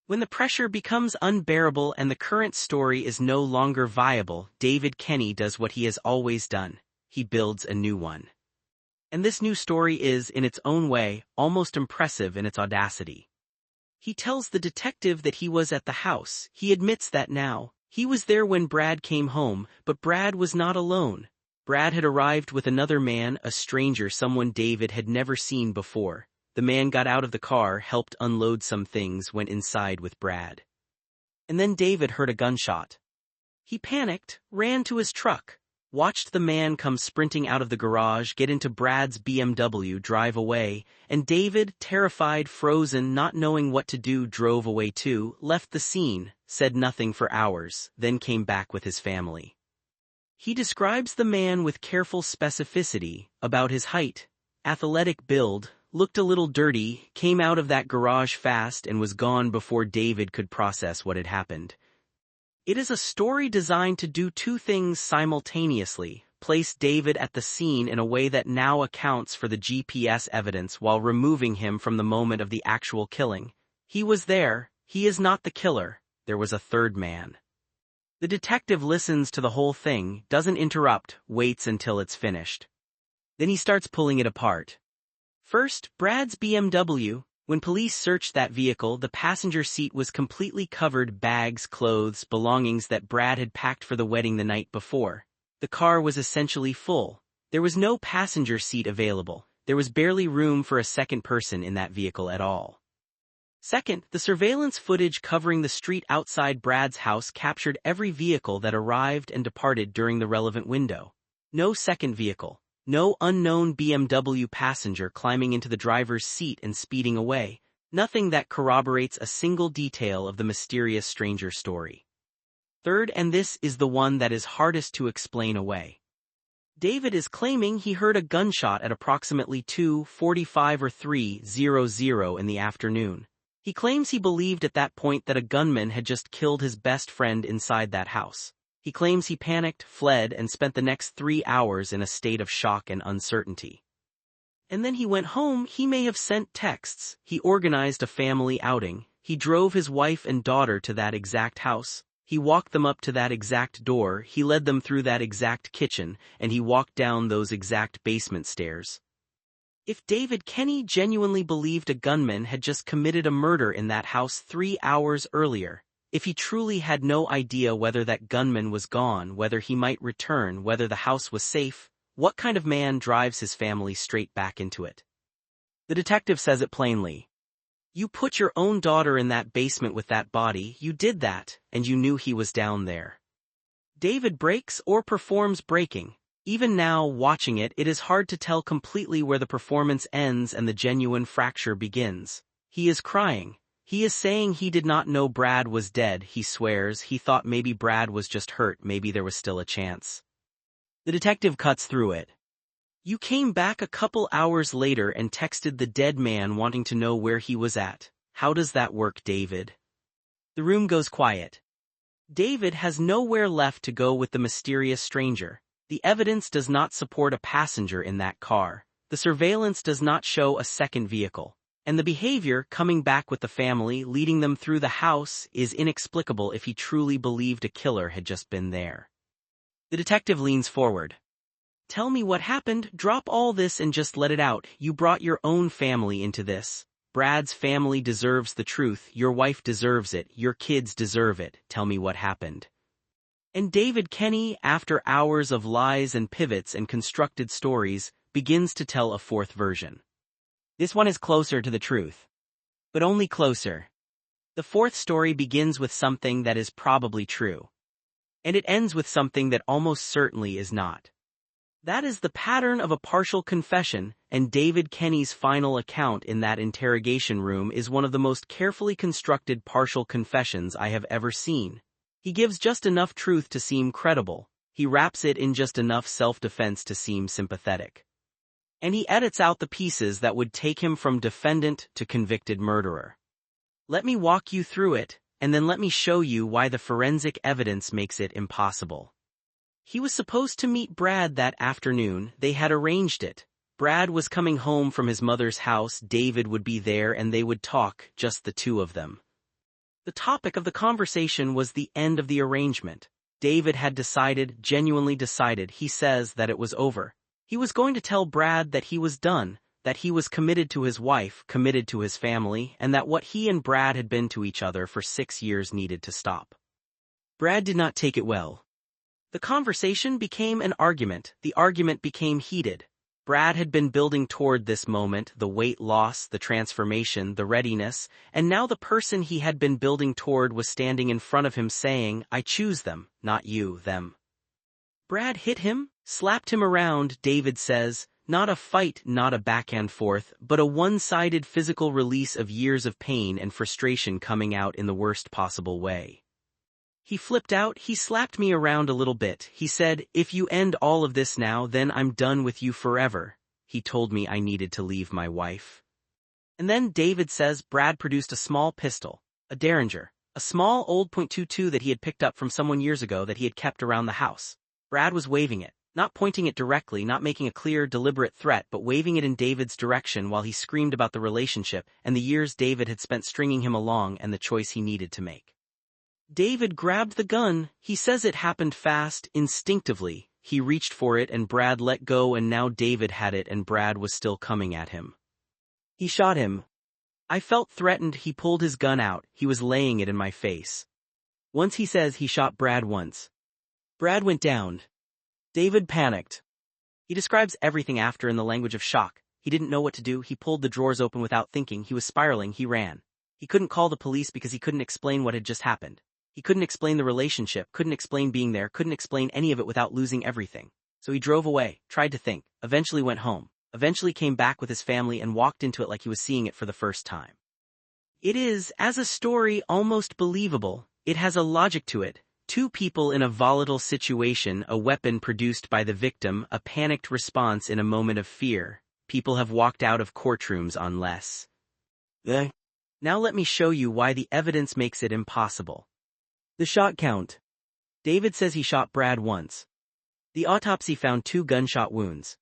When the pressure becomes unbearable and the current story is no longer viable, David Kenny does what he has always done. He builds a new one. And this new story is, in its own way, almost impressive in its audacity. He tells the detective that he was at the house. He admits that now. He was there when Brad came home, but Brad was not alone. Brad had arrived with another man, a stranger, someone David had never seen before. The man got out of the car, helped unload some things, went inside with Brad. And then David heard a gunshot. He panicked, ran to his truck, watched the man come sprinting out of the garage, get into Brad's BMW, drive away, and David, terrified, frozen, not knowing what to do, drove away too, left the scene, said nothing for hours, then came back with his family. He describes the man with careful specificity, about his height, athletic build, looked a little dirty, came out of that garage fast and was gone before David could process what had happened. It is a story designed to do two things simultaneously: place David at the scene in a way that now accounts for the GPS evidence while removing him from the moment of the actual killing. He was there, he is not the killer, there was a third man. The detective listens to the whole thing, doesn't interrupt, waits until it's finished. Then he starts pulling it apart. First, Brad's BMW. When police searched that vehicle, the passenger seat was completely covered, bags, clothes, belongings that Brad had packed for the wedding the night before. The car was essentially full. There was no passenger seat available. There was barely room for a second person in that vehicle at all. Second, the surveillance footage covering the street outside Brad's house captured every vehicle that arrived and departed during the relevant window. No second vehicle. No unknown BMW passenger climbing into the driver's seat and speeding away. Nothing that corroborates a single detail of the mysterious stranger story. Third, and this is the one that is hardest to explain away. David is claiming he heard a gunshot at approximately 2:45 or 3:00 in the afternoon. He claims he believed at that point that a gunman had just killed his best friend inside that house. He claims he panicked, fled, and spent the next 3 hours in a state of shock and uncertainty. And then he went home. He may have sent texts. He organized a family outing. He drove his wife and daughter to that exact house. He walked them up to that exact door. He led them through that exact kitchen, and he walked down those exact basement stairs. If David Kenny genuinely believed a gunman had just committed a murder in that house 3 hours earlier, if he truly had no idea whether that gunman was gone, whether he might return, whether the house was safe, what kind of man drives his family straight back into it? The detective says it plainly. You put your own daughter in that basement with that body, you did that, and you knew he was down there. David breaks or performs breaking. Even now, watching it, it is hard to tell completely where the performance ends and the genuine fracture begins. He is crying. He is saying he did not know Brad was dead. He swears he thought maybe Brad was just hurt, maybe there was still a chance. The detective cuts through it. You came back a couple hours later and texted the dead man wanting to know where he was at. How does that work, David? The room goes quiet. David has nowhere left to go with the mysterious stranger. The evidence does not support a passenger in that car. The surveillance does not show a second vehicle. And the behavior, coming back with the family, leading them through the house, is inexplicable if he truly believed a killer had just been there. The detective leans forward. Tell me what happened, drop all this and just let it out. You brought your own family into this. Brad's family deserves the truth, your wife deserves it, your kids deserve it. Tell me what happened. And David Kenny, after hours of lies and pivots and constructed stories, begins to tell a fourth version. This one is closer to the truth. But only closer. The fourth story begins with something that is probably true. And it ends with something that almost certainly is not. That is the pattern of a partial confession, and David Kenny's final account in that interrogation room is one of the most carefully constructed partial confessions I have ever seen. He gives just enough truth to seem credible. He wraps it in just enough self-defense to seem sympathetic. And he edits out the pieces that would take him from defendant to convicted murderer. Let me walk you through it, and then let me show you why the forensic evidence makes it impossible. He was supposed to meet Brad that afternoon. They had arranged it. Brad was coming home from his mother's house. David would be there and they would talk, just the two of them. The topic of the conversation was the end of the arrangement. David had decided, genuinely decided, he says, that it was over. He was going to tell Brad that he was done, that he was committed to his wife, committed to his family, and that what he and Brad had been to each other for 6 years needed to stop. Brad did not take it well. The conversation became an argument. The argument became heated. Brad had been building toward this moment, the weight loss, the transformation, the readiness, and now the person he had been building toward was standing in front of him saying, "I choose them, not you, them." Brad hit him, slapped him around, David says, not a fight, not a back and forth, but a one-sided physical release of years of pain and frustration coming out in the worst possible way. He flipped out, he slapped me around a little bit, he said, "If you end all of this now, then I'm done with you forever." He told me I needed to leave my wife. And then David says Brad produced a small pistol, a Derringer, a small old .22 that he had picked up from someone years ago that he had kept around the house. Brad was waving it, not pointing it directly, not making a clear, deliberate threat, but waving it in David's direction while he screamed about the relationship and the years David had spent stringing him along and the choice he needed to make. David grabbed the gun, he says it happened fast, instinctively. He reached for it and Brad let go and now David had it and Brad was still coming at him. He shot him. I felt threatened, he pulled his gun out, he was laying it in my face. Once he says he shot Brad once. Brad went down. David panicked. He describes everything after in the language of shock. He didn't know what to do, he pulled the drawers open without thinking, he was spiraling, he ran. He couldn't call the police because he couldn't explain what had just happened. He couldn't explain the relationship, couldn't explain being there, couldn't explain any of it without losing everything. So he drove away, tried to think, eventually went home, eventually came back with his family and walked into it like he was seeing it for the first time. It is, as a story, almost believable. It has a logic to it. Two people in a volatile situation, a weapon produced by the victim, a panicked response in a moment of fear. People have walked out of courtrooms on less. Now let me show you why the evidence makes it impossible. The shot count. David says he shot Brad once. The autopsy found 2 gunshot wounds.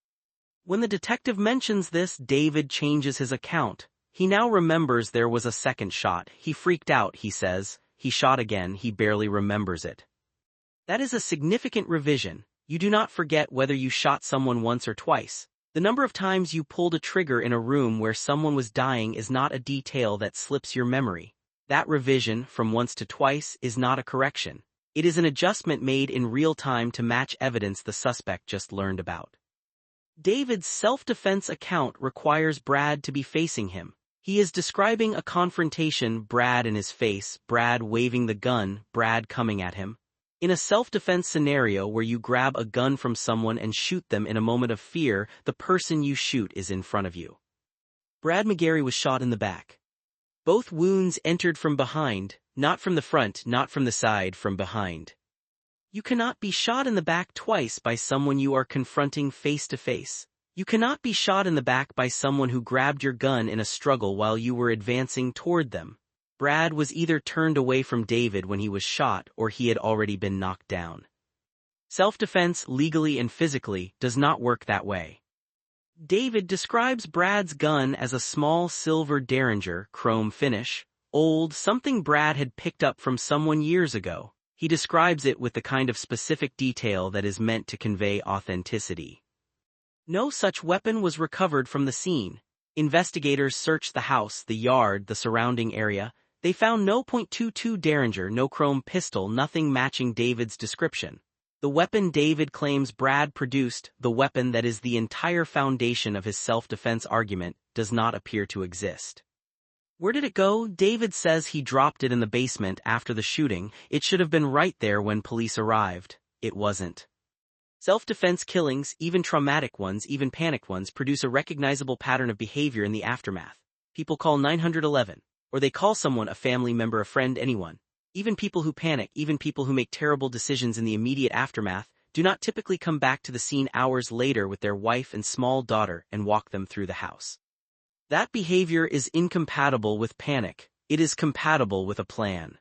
When the detective mentions this, David changes his account. He now remembers there was a second shot. He freaked out, he says. He shot again, he barely remembers it. That is a significant revision. You do not forget whether you shot someone once or twice. The number of times you pulled a trigger in a room where someone was dying is not a detail that slips your memory. That revision, from once to twice, is not a correction. It is an adjustment made in real time to match evidence the suspect just learned about. David's self-defense account requires Brad to be facing him. He is describing a confrontation, Brad in his face, Brad waving the gun, Brad coming at him. In a self-defense scenario where you grab a gun from someone and shoot them in a moment of fear, the person you shoot is in front of you. Brad McGary was shot in the back. Both wounds entered from behind, not from the front, not from the side, from behind. You cannot be shot in the back twice by someone you are confronting face to face. You cannot be shot in the back by someone who grabbed your gun in a struggle while you were advancing toward them. Brad was either turned away from David when he was shot or he had already been knocked down. Self-defense, legally and physically, does not work that way. David describes Brad's gun as a small silver Derringer, chrome finish, old, something Brad had picked up from someone years ago. He describes it with the kind of specific detail that is meant to convey authenticity. No such weapon was recovered from the scene. Investigators searched the house, the yard, the surrounding area. They found no .22 Derringer, no chrome pistol, nothing matching David's description. The weapon David claims Brad produced, the weapon that is the entire foundation of his self-defense argument, does not appear to exist. Where did it go? David says he dropped it in the basement after the shooting. It should have been right there when police arrived. It wasn't. Self-defense killings, even traumatic ones, even panicked ones, produce a recognizable pattern of behavior in the aftermath. People call 911, or they call someone, a family member, a friend, anyone. Even people who panic, even people who make terrible decisions in the immediate aftermath, do not typically come back to the scene hours later with their wife and small daughter and walk them through the house. That behavior is incompatible with panic. It is compatible with a plan.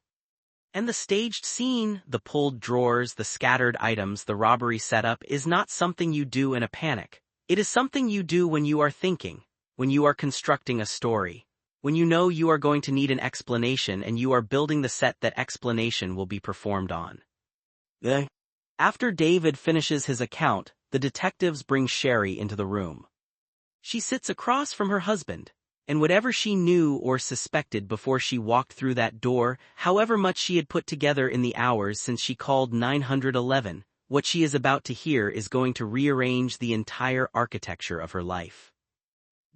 And the staged scene, the pulled drawers, the scattered items, the robbery setup is not something you do in a panic. It is something you do when you are thinking, when you are constructing a story. When you know you are going to need an explanation and you are building the set that explanation will be performed on. After David finishes his account, the detectives bring Sherry into the room. She sits across from her husband, and whatever she knew or suspected before she walked through that door, however much she had put together in the hours since she called 911, what she is about to hear is going to rearrange the entire architecture of her life.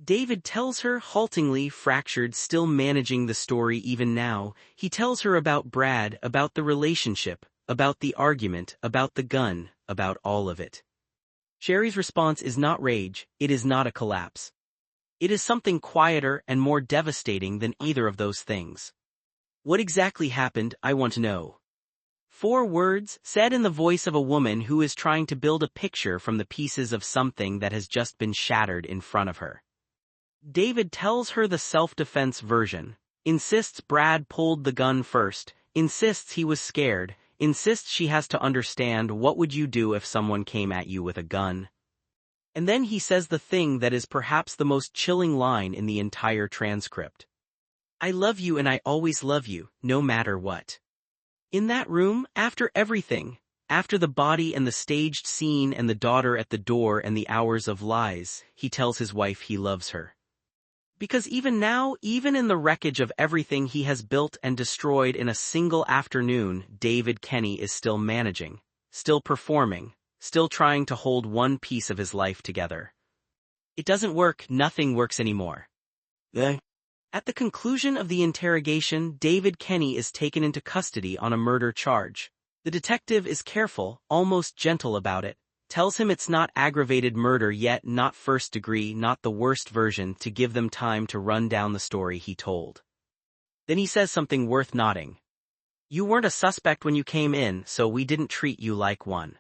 David tells her haltingly, fractured, still managing the story even now. He tells her about Brad, about the relationship, about the argument, about the gun, about all of it. Sherry's response is not rage, it is not a collapse. It is something quieter and more devastating than either of those things. What exactly happened, I want to know. 4 words, said in the voice of a woman who is trying to build a picture from the pieces of something that has just been shattered in front of her. David tells her the self-defense version, insists Brad pulled the gun first, insists he was scared, insists she has to understand what would you do if someone came at you with a gun. And then he says the thing that is perhaps the most chilling line in the entire transcript. I love you and I always love you, no matter what. In that room, after everything, after the body and the staged scene and the daughter at the door and the hours of lies, he tells his wife he loves her. Because even now, even in the wreckage of everything he has built and destroyed in a single afternoon, David Kenny is still managing, still performing, still trying to hold one piece of his life together. It doesn't work, nothing works anymore. At the conclusion of the interrogation, David Kenny is taken into custody on a murder charge. The detective is careful, almost gentle about it, tells him it's not aggravated murder yet, not first degree, not the worst version, to give them time to run down the story he told. Then he says something worth noting. You weren't a suspect when you came in, so we didn't treat you like one.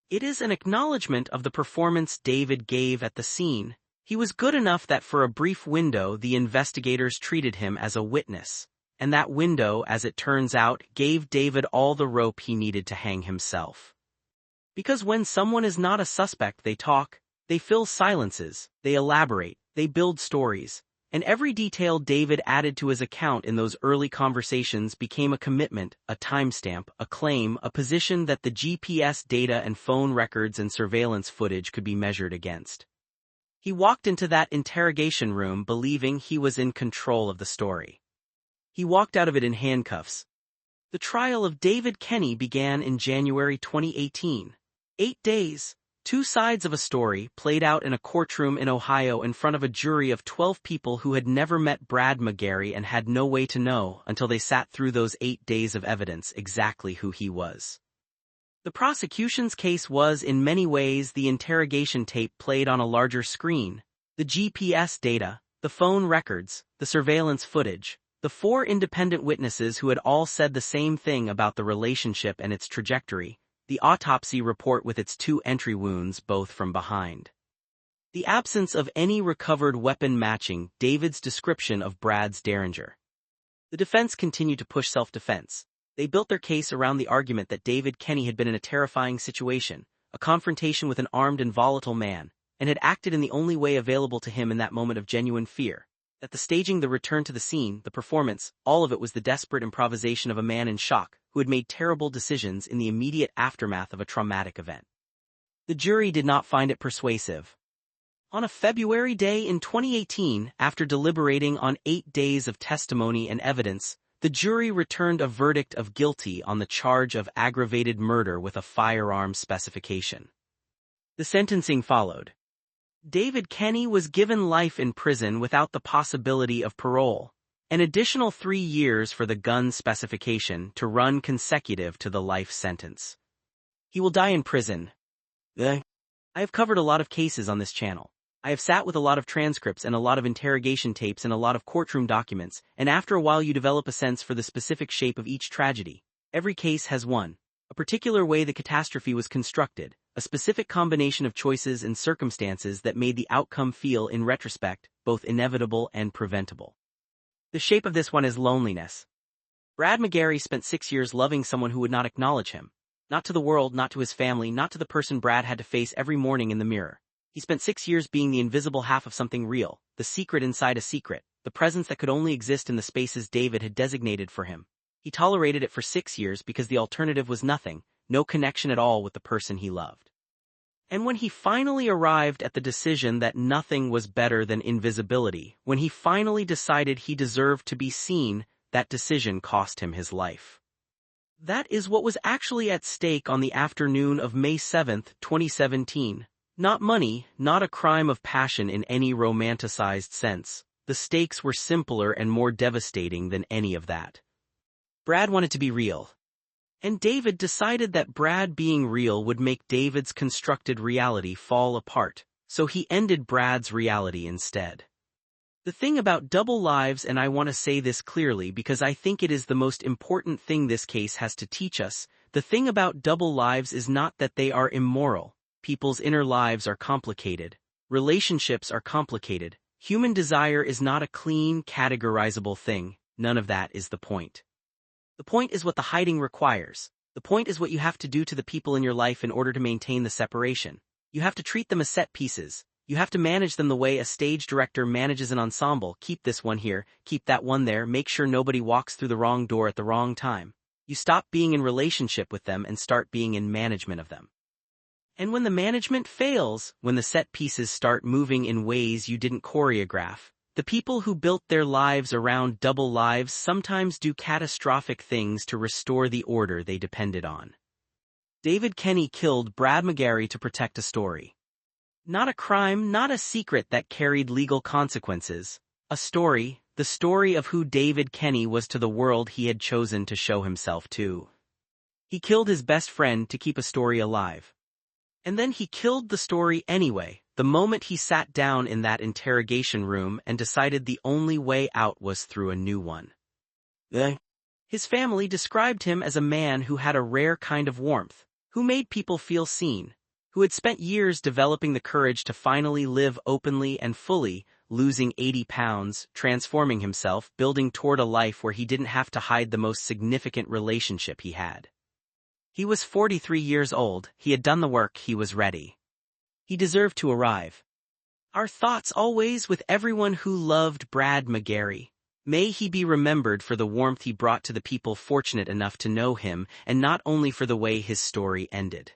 It is an acknowledgement of the performance David gave at the scene. He was good enough that for a brief window the investigators treated him as a witness, and that window, as it turns out, gave David all the rope he needed to hang himself. Because when someone is not a suspect, they talk, they fill silences, they elaborate, they build stories, and every detail David added to his account in those early conversations became a commitment, a timestamp, a claim, a position that the GPS data and phone records and surveillance footage could be measured against. He walked into that interrogation room believing he was in control of the story. He walked out of it in handcuffs. The trial of David Kenny began in January 2018. 8 days, 2 sides of a story played out in a courtroom in Ohio in front of a jury of 12 people who had never met Brad McGary and had no way to know until they sat through those 8 days of evidence exactly who he was. The prosecution's case was in many ways the interrogation tape played on a larger screen, the GPS data, the phone records, the surveillance footage, the 4 independent witnesses who had all said the same thing about the relationship and its trajectory, the autopsy report with its 2 entry wounds both from behind. The absence of any recovered weapon matching David's description of Brad's Derringer. The defense continued to push self-defense. They built their case around the argument that David Kenny had been in a terrifying situation, a confrontation with an armed and volatile man, and had acted in the only way available to him in that moment of genuine fear. That the staging, the return to the scene, the performance, all of it was the desperate improvisation of a man in shock who had made terrible decisions in the immediate aftermath of a traumatic event. The jury did not find it persuasive. On a February day in 2018, after deliberating on 8 days of testimony and evidence, the jury returned a verdict of guilty on the charge of aggravated murder with a firearm specification. The sentencing followed. David Kenny was given life in prison without the possibility of parole, an additional 3 years for the gun specification to run consecutive to the life sentence. He will die in prison. I have covered a lot of cases on this channel. I have sat with a lot of transcripts and a lot of interrogation tapes and a lot of courtroom documents, and after a while you develop a sense for the specific shape of each tragedy. Every case has a particular way the catastrophe was constructed, a specific combination of choices and circumstances that made the outcome feel, in retrospect, both inevitable and preventable. The shape of this one is loneliness. Brad McGary spent 6 years loving someone who would not acknowledge him. Not to the world, not to his family, not to the person Brad had to face every morning in the mirror. He spent 6 years being the invisible half of something real, the secret inside a secret, the presence that could only exist in the spaces David had designated for him. He tolerated it for 6 years because the alternative was nothing, no connection at all with the person he loved. And when he finally arrived at the decision that nothing was better than invisibility, when he finally decided he deserved to be seen, that decision cost him his life. That is what was actually at stake on the afternoon of May 7th, 2017. Not money, not a crime of passion in any romanticized sense. The stakes were simpler and more devastating than any of that. Brad wanted to be real. And David decided that Brad being real would make David's constructed reality fall apart, so he ended Brad's reality instead. The thing about double lives, and I want to say this clearly because I think it is the most important thing this case has to teach us, the thing about double lives is not that they are immoral. People's inner lives are complicated. Relationships are complicated. Human desire is not a clean, categorizable thing. None of that is the point. The point is what the hiding requires. The point is what you have to do to the people in your life in order to maintain the separation. You have to treat them as set pieces. You have to manage them the way a stage director manages an ensemble. Keep this one here, keep that one there, make sure nobody walks through the wrong door at the wrong time. You stop being in relationship with them and start being in management of them. And when the management fails, when the set pieces start moving in ways you didn't choreograph, the people who built their lives around double lives sometimes do catastrophic things to restore the order they depended on. David Kenny killed Brad McGary to protect a story. Not a crime, not a secret that carried legal consequences. A story, the story of who David Kenny was to the world he had chosen to show himself to. He killed his best friend to keep a story alive. And then he killed the story anyway, the moment he sat down in that interrogation room and decided the only way out was through a new one. His family described him as a man who had a rare kind of warmth, who made people feel seen, who had spent years developing the courage to finally live openly and fully, losing 80 pounds, transforming himself, building toward a life where he didn't have to hide the most significant relationship he had. He was 43 years old, he had done the work, he was ready. He deserved to arrive. Our thoughts always with everyone who loved Brad McGary. May he be remembered for the warmth he brought to the people fortunate enough to know him, and not only for the way his story ended.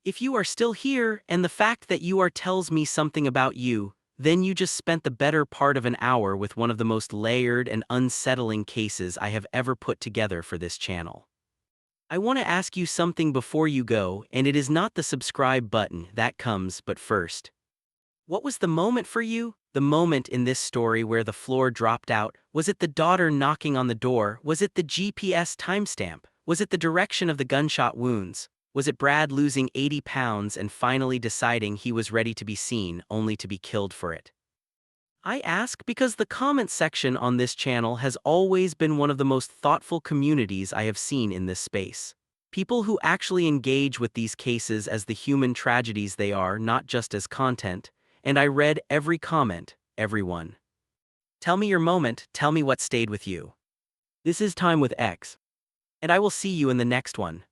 If you are still here, and the fact that you are tells me something about you, then you just spent the better part of an hour with one of the most layered and unsettling cases I have ever put together for this channel. I want to ask you something before you go, and it is not the subscribe button that comes, but first. What was the moment for you? The moment in this story where the floor dropped out? Was it the daughter knocking on the door? Was it the GPS timestamp? Was it the direction of the gunshot wounds? Was it Brad losing 80 pounds and finally deciding he was ready to be seen, only to be killed for it? I ask because the comment section on this channel has always been one of the most thoughtful communities I have seen in this space. People who actually engage with these cases as the human tragedies they are, not just as content, and I read every comment, everyone. Tell me your moment, tell me what stayed with you. This is Time with X, and I will see you in the next one.